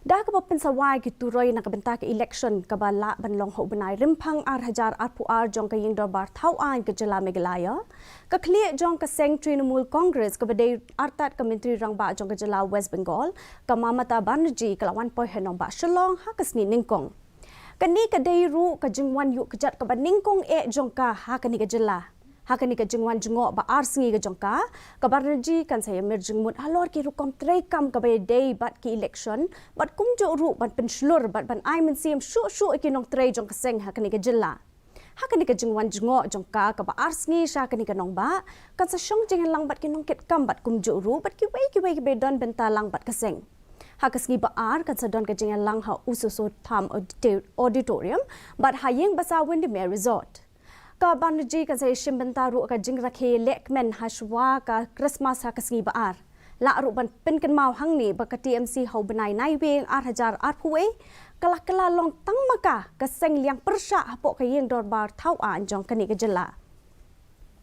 Dah kepapan sawai gitu roy nak bentak election kabala banlong ho benai rimpang hajar arpuar jong ka ying dorbar tauan ke jela megalaya ka Khlieh jong ka Seng Trinamool Congress ka bedai artat ka Myntri Rangbah jong ka jela West Bengal ka Mamata Banerjee kelawan poi henong ba Shillong ha kasni ningkong kani ka deiru ka jingwan Ïuhkjat ka ningkong jong ka ha kani ka jela Hakani ka jingwan jengok ba arsengi ka jongka ka Banerjee kan saya merjengmut halor ki rukom trekam ka bay day bat ki election bat kumjo ru bat penslur bat ban ai men siam shu ki nong tre jong ka Seng hakani ka jela hakani ka jingwan jengok jongka ka ba arsengi sha kani ka nong ba kan sa shong jeng lang bat ki nong ket kam bat kumjo ru bat ki wei be don bentalang bat ka Seng hakasngi ba ar kan sa don ka jeng lang ha ususo tham auditorium bat hayeng basa Windermere resort ka Banerjee kan saya shimbentaru ka jing rakhe lekmen hashwa ka Christmas ha kasngi baar la ru ban pen kan mau hang ni ba ka TMC ho benai nai weng ar hajar ar puwe kala long tang maka ka Seng liang persha hapo ka yeng dorbar tau an jong kani ka jela